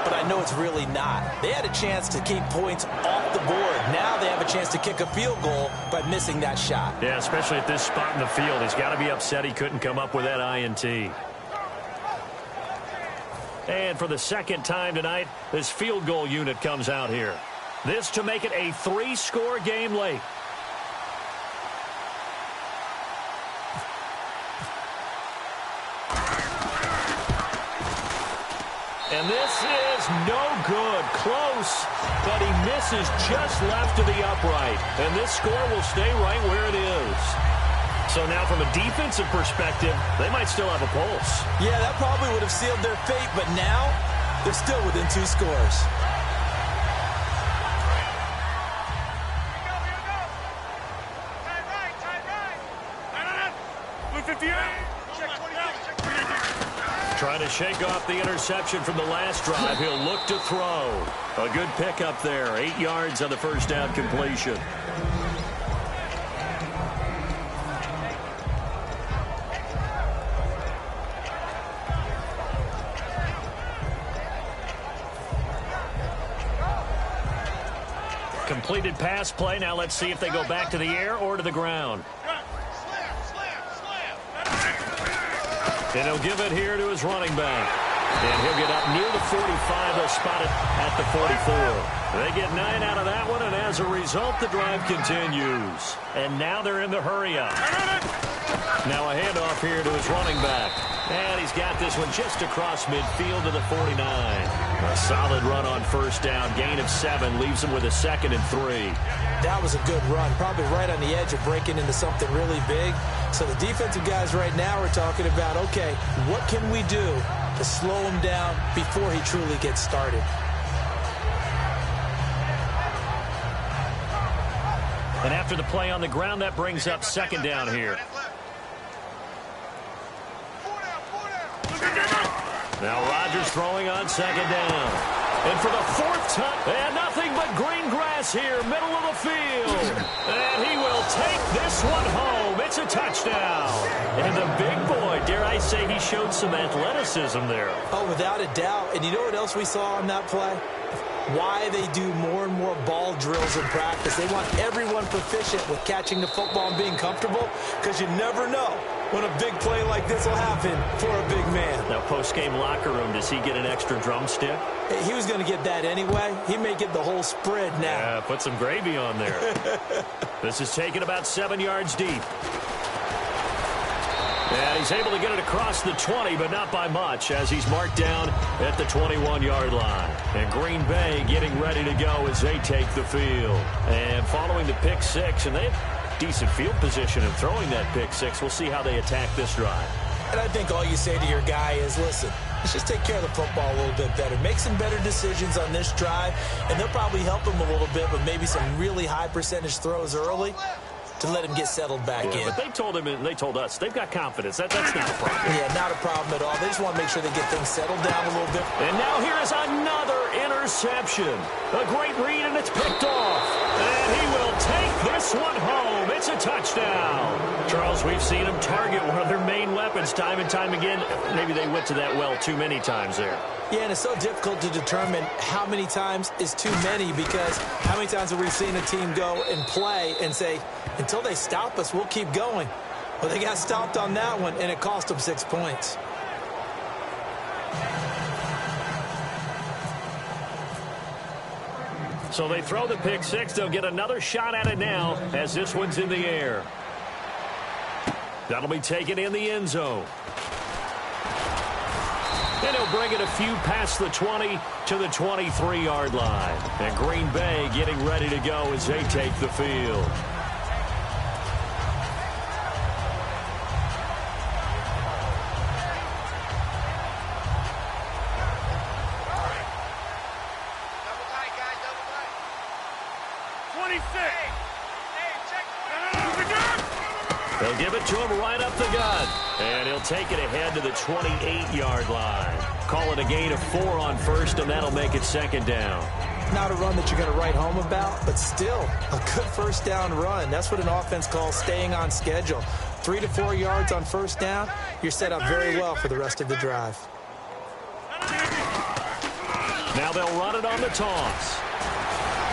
but I know it's really not. They had a chance to keep points off the board. Now they have a chance to kick a field goal by missing that shot. Yeah, especially at this spot in the field. He's got to be upset he couldn't come up with that INT. And for the 2nd time tonight, this field goal unit comes out here. This to make it a 3-score game late. And this is no good. Close, but he misses just left of the upright. And this score will stay right where it is. So now from a defensive perspective, they might still have a pulse. Yeah, that probably would have sealed their fate, but now they're still within 2 scores. Trying to shake off the interception from the last drive. He'll look to throw. A good pickup there. 8 yards on the 1st down completion. Completed pass play. Now let's see if they go back to the air or to the ground. And he'll give it here to his running back. And he'll get up near the 45. They'll spot it at the 44. They get 9 out of that one, and as a result, the drive continues. And now they're in the hurry-up. Now a handoff here to his running back. And he's got this one just across midfield to the 49. A solid run on first down. Gain of 7 leaves him with a 2nd and 3. That was a good run, probably right on the edge of breaking into something really big. So the defensive guys right now are talking about, okay, what can we do to slow him down before he truly gets started? And after the play on the ground, that brings up 2nd down here. Now Rodgers throwing on 2nd down. And for the 4th time, and nothing but green grass here, middle of the field. And he will take this one home. It's a touchdown. And the big boy, dare I say, he showed some athleticism there. Oh, without a doubt. And you know what else we saw on that play? Why they do more and more ball drills in practice. They want everyone proficient with catching the football and being comfortable, because you never know when a big play like this will happen for a big man. Now, post-game locker room, does he get an extra drumstick? He was going to get that anyway. He may get the whole spread now. Yeah, put some gravy on there. This is taken about 7 yards deep. And he's able to get it across the 20, but not by much, as he's marked down at the 21-yard line. And Green Bay getting ready to go as they take the field. And following the pick 6, and they have decent field position in throwing that pick 6. We'll see how they attack this drive. And I think all you say to your guy is, listen, let's just take care of the football a little bit better. Make some better decisions on this drive, and they'll probably help him a little bit with maybe some really high percentage throws early to let him get settled back in. But they told him, and they told us, they've got confidence. That's not a problem. Yeah, not a problem at all. They just want to make sure they get things settled down a little bit. And now here is another interception. A great read, and it's picked off. And he will take this one home. It's a touchdown. Charles, we've seen him target one of their main weapons time and time again. Maybe they went to that well too many times there. Yeah, and it's so difficult to determine how many times is too many, because how many times have we seen a team go and play and say, until they stop us, we'll keep going. Well, they got stopped on that one, and it cost them 6 points. So they throw the pick 6. They'll get another shot at it now as this one's in the air. That'll be taken in the end zone. And he'll bring it a few past the 20 to the 23-yard line. And Green Bay getting ready to go as they take the field. They'll give it to him right up the gut. And he'll take it ahead to the 28-yard line. Call it a gain of 4 on first, and that'll make it 2nd down. Not a run that you're going to write home about, but still a good first down run. That's what an offense calls staying on schedule. 3 to 4 yards on first down, you're set up very well for the rest of the drive. Now they'll run it on the toss.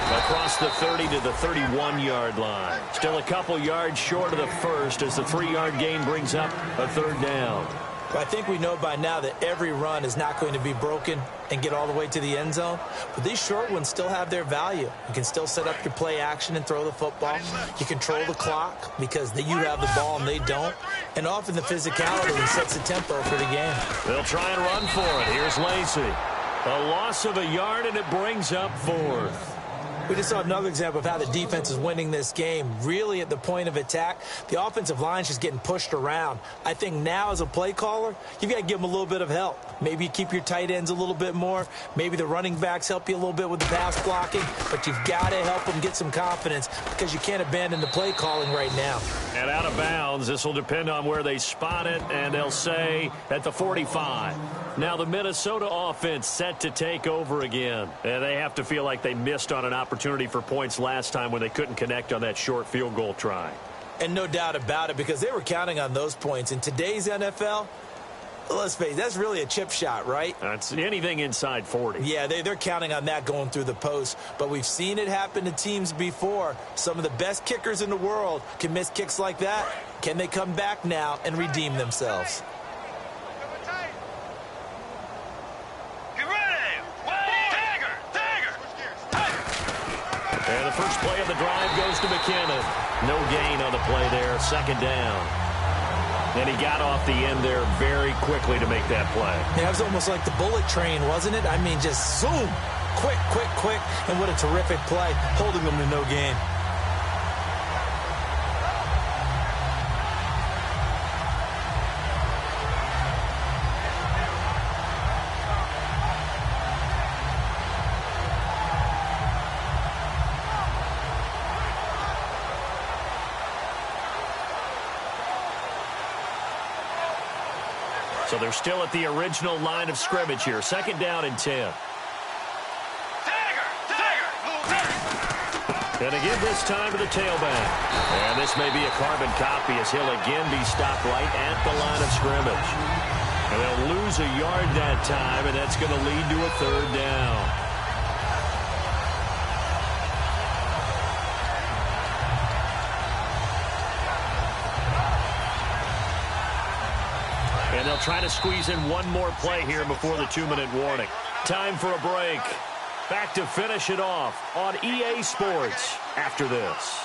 Across the 30 to the 31-yard line. Still a couple yards short of the first as the 3-yard gain brings up a 3rd down. Well, I think we know by now that every run is not going to be broken and get all the way to the end zone. But these short ones still have their value. You can still set up your play action and throw the football. You control the clock because you have the ball and they don't. And often the physicality sets the tempo for the game. They'll try and run for it. Here's Lacey. A loss of a yard, and it brings up 4th. We just saw another example of how the defense is winning this game. Really at the point of attack, the offensive line's just getting pushed around. I think now as a play caller, you've got to give them a little bit of help. Maybe you keep your tight ends a little bit more. Maybe the running backs help you a little bit with the pass blocking. But you've got to help them get some confidence because you can't abandon the play calling right now. And out of bounds, this will depend on where they spot it, and they'll say at the 45. Now the Minnesota offense set to take over again. And they have to feel like they missed on an opportunity for points last time when they couldn't connect on that short field goal try. And no doubt about it, because they were counting on those points. In today's NFL, let's face it, that's really a chip shot, right? That's anything inside 40. Yeah, they're counting on that going through the post. But we've seen it happen to teams before. Some of the best kickers in the world can miss kicks like that. Can they come back now and redeem themselves? first play of the drive goes to McKinnon. No gain on the play there, second down. And he got off the end there very quickly to make that play. Yeah, it was almost like the bullet train, wasn't it? I mean, just zoom, quick, quick, quick, and what a terrific play, holding them to no gain. So they're still at the original line of scrimmage here. Second down and 10. And again this time to the tailback. And this may be a carbon copy as he'll again be stopped right at the line of scrimmage. And they'll lose a yard that time, and that's going to lead to a third down. And they'll try to squeeze in one more play here before the 2-minute warning. Time for a break. Back to finish it off on EA Sports after this.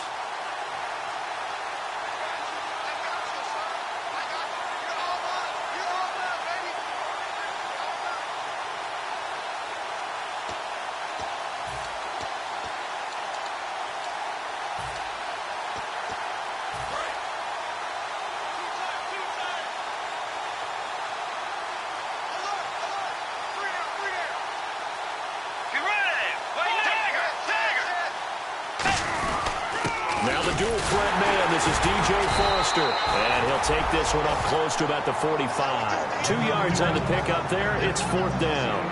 Now the dual threat man, this is DJ Foster. And he'll take this one up close to about the 45. 2 yards on the pickup there. It's fourth down.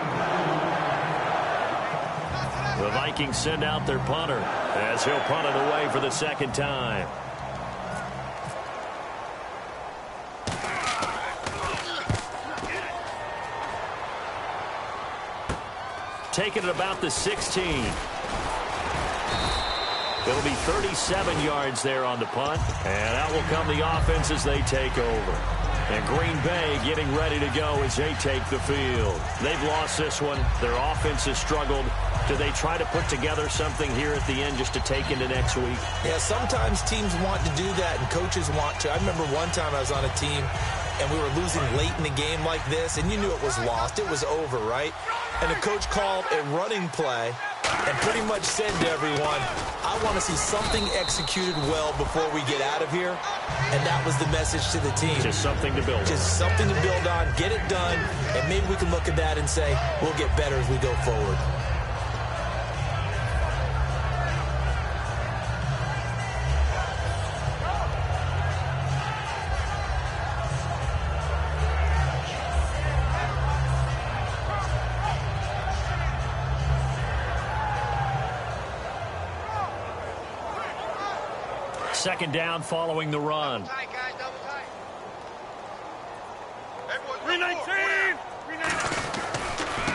The Vikings send out their punter as he'll punt it away for the second time. Taking it about the 16. It'll be 37 yards there on the punt. And out will come the offense as they take over. And Green Bay getting ready to go as they take the field. They've lost this one. Their offense has struggled. Do they try to put together something here at the end just to take into next week? Yeah, sometimes teams want to do that and coaches want to. I remember one time I was on a team and we were losing late in the game like this, and you knew it was lost. It was over, right? And the coach called a running play and pretty much said to everyone, I want to see something executed well before we get out of here. And that was the message to the team. Just something to build on. Just something to build on, get it done, and maybe we can look at that and say, we'll get better as we go forward. Second down following the run.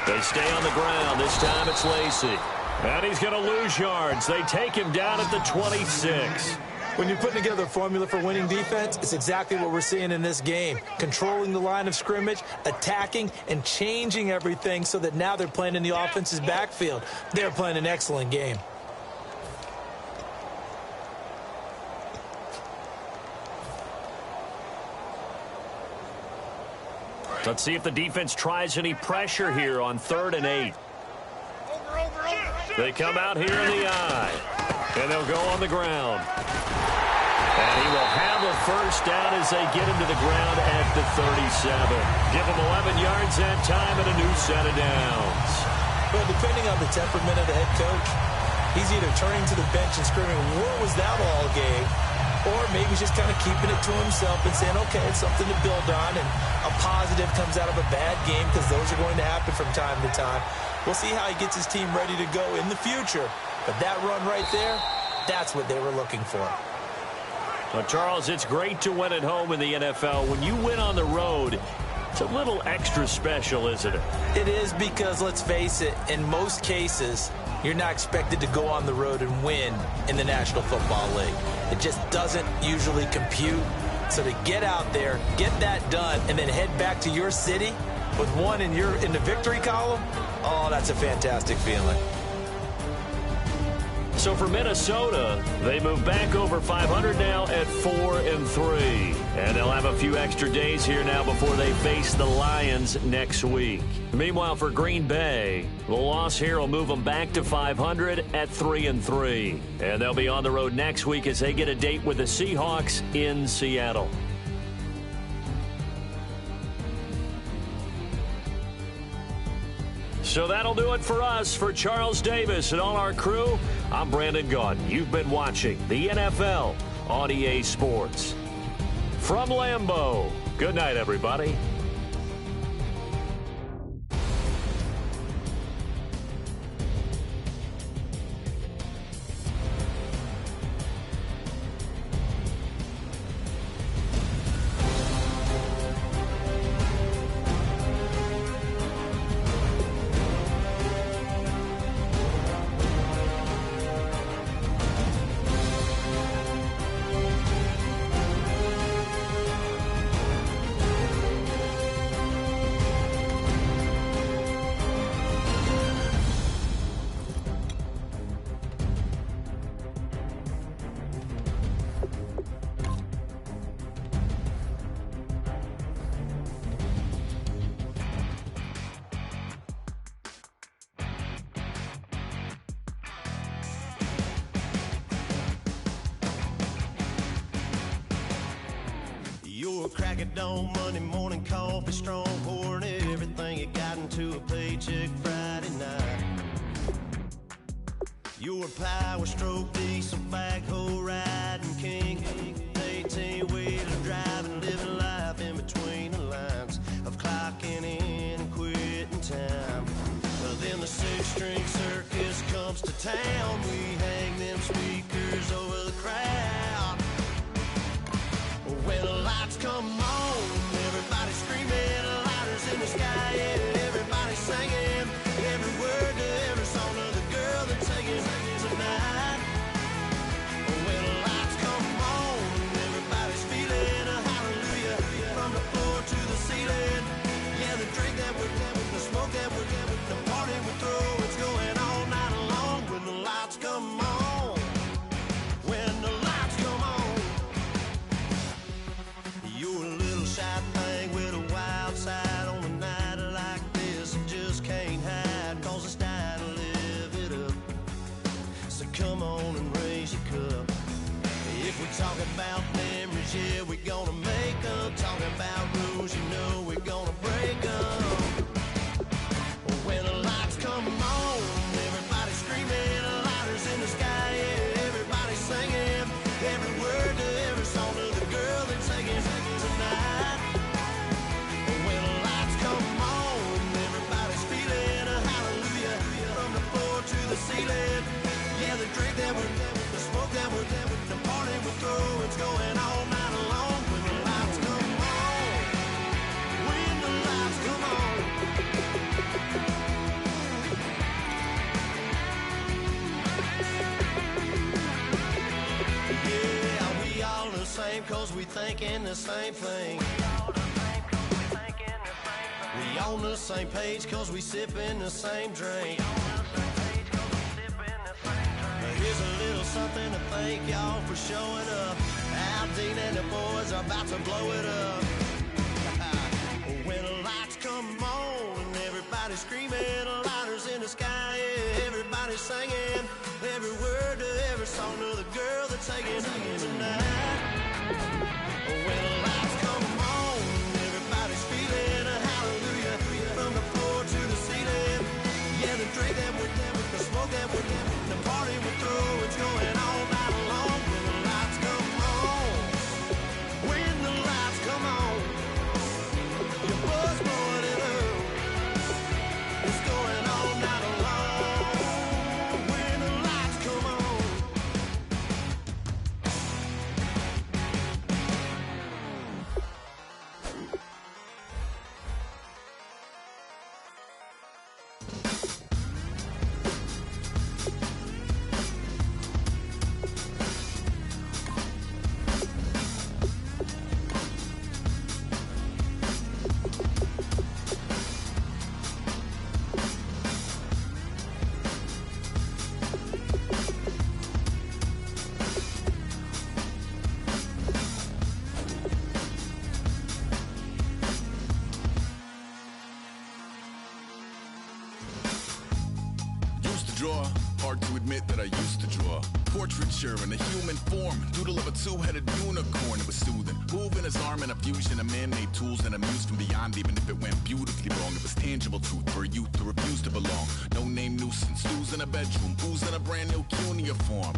They stay on the ground. This time it's Lacy. And he's going to lose yards. They take him down at the 26. When you're putting together a formula for winning defense, it's exactly what we're seeing in this game. Controlling the line of scrimmage, attacking, and changing everything so that now they're playing in the offense's backfield. They're playing an excellent game. Let's see if the defense tries any pressure here on 3rd and 8. They come out here in the eye. And they'll go on the ground. And he will have a first down as they get him to the ground at the 37. Give him 11 yards that time and a new set of downs. Well, depending on the temperament of the head coach, he's either turning to the bench and screaming, what was that all game? Or maybe he's just kind of keeping it to himself and saying, okay, it's something to build on, and a positive comes out of a bad game because those are going to happen from time to time. We'll see how he gets his team ready to go in the future. But that run right there, that's what they were looking for. Well, Charles, it's great to win at home in the NFL. When you win on the road, it's a little extra special, isn't it? It is because, let's face it, in most cases, you're not expected to go on the road and win in the National Football League. It just doesn't usually compute. So to get out there, get that done, and then head back to your city with one in the victory column, oh, that's a fantastic feeling. So for Minnesota, they move back over 500 now at 4-3. And they'll have a few extra days here now before they face the Lions next week. Meanwhile, for Green Bay, the loss here will move them back to 500 at 3-3. And they'll be on the road next week as they get a date with the Seahawks in Seattle. So that'll do it for us. For Charles Davis and all our crew, I'm Brandon Gaudin. You've been watching the NFL on EA Sports. From Lambeau, good night, everybody. You're a crack at dawn, Monday morning coffee, strong pouring everything you got into a paycheck Friday night. You're a power stroke, diesel backhoe riding king, 18-wheeler driving, living life in between the lines of clocking in and quitting time. But then the six-string circus comes to town, we hang them speakers over the crowd. When the lights come on, everybody screaming, lighters in the sky, yeah, everybody singing, every word to every song of the girl that's singing tonight. When the lights come on, everybody's feeling a hallelujah, from the floor to the ceiling. Yeah, the drink that we're having, the smoke that we're having, the party we throw, it's going all night long. When the lights come on, when the lights come on. You're a little shy thing with a wild side on a night like this. You just can't hide, cause it's time to live it up. So come on and raise your cup. If we're talking about memories, yeah, we're gonna make them. Talking about rules, you know we're gonna break them. When the lights come on, everybody screaming, lighters in the sky, yeah, everybody singing, every word to every song of the girl that's singing tonight. When the lights come on, everybody's feeling a hallelujah, from the floor to the ceiling. Yeah, the drink that we're having, the smoke that we're having, the party we throw, it's going all night long. When the lights come on, when the lights come on. Yeah, we all the same cause we thinking the same thing. We on the same page cause we sipping the same drink. Here's a little something to thank y'all for showing up. Al Dean and the boys are about to blow it up. When the lights come on and everybody's screaming, lighters in the sky, yeah, everybody's singing, every word to every song of the girl that's singing tonight. When the lights come on, everybody's feeling a hallelujah, from the floor to the ceiling. Yeah, the drink that we're having, the smoke that we're having, the party we throw, it's going all night long. When the lights come on, when the lights come on, your buzz blowing it up, it's going all night long. When the lights come on. admit that I used to draw portraiture in a human form, doodle of a two-headed unicorn. It was soothing, moving his arm in a fusion of man-made tools and a muse from beyond. Even if it went beautifully wrong, it was tangible truth for a youth to refuse to belong. No name nuisance, stews in a bedroom, booze in a brand new cuneiform.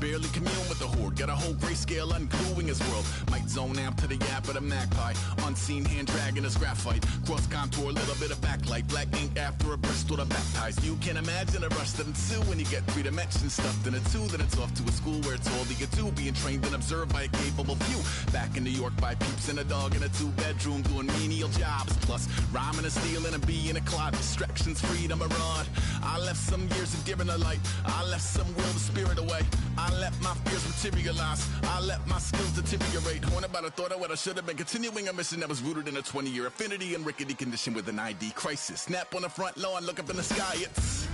Barely commune with the horde, got a whole grayscale ungluing his world. Might zone amp to the yap of the magpie, unseen hand dragging his graphite. Cross contour, little bit of backlight, black ink after a Bristol to baptize. You can imagine a rush that ensue when you get three dimensions stuffed in a two. Then it's off to a school where it's all that you do, being trained and observed by a capable few. Back in New York by peeps and a dog in a two-bedroom doing menial jobs. Plus rhyming and stealing and being a clod, distractions, freedom, a rod. I left some years of giving a light, I left some will the spirit away. I let my fears materialize, I let my skills deteriorate. When about I thought I would, I should have been continuing a mission that was rooted in a 20-year affinity and rickety condition with an ID crisis. Snap on the front lawn, look up in the sky, it's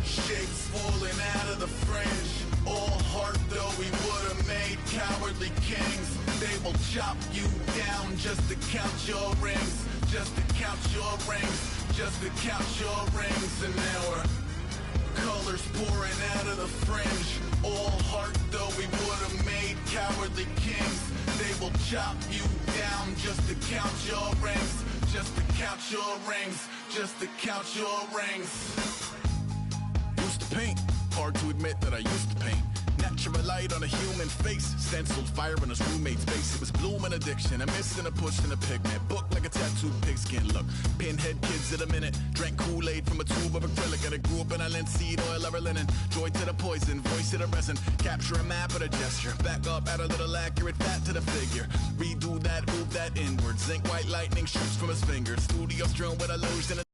shapes falling out of the fringe. All heart though we would have made cowardly kings. They will chop you down just to count your rings, just to count your rings, just to count your rings. And now we're colors pouring out of the fringe. All heart though we would have made cowardly kings. They will chop you down just to count your rings, just to count your rings, just to count your rings. Used to paint, hard to admit that I used to paint. Natural light on a human face, stenciled fire in his roommate's face. It was blooming addiction, a missing, a push, and a pigment. Book like a tattooed pigskin look. Pinhead kids at a minute, drank Kool-Aid from a tube of acrylic. And I grew up in a linseed oil or a linen. Joy to the poison, voice to the resin. Capture a map of a gesture. Back up, add a little accurate fat to the figure. Redo that, move that inward. Zinc white lightning shoots from his fingers. Studio strewn with illusion and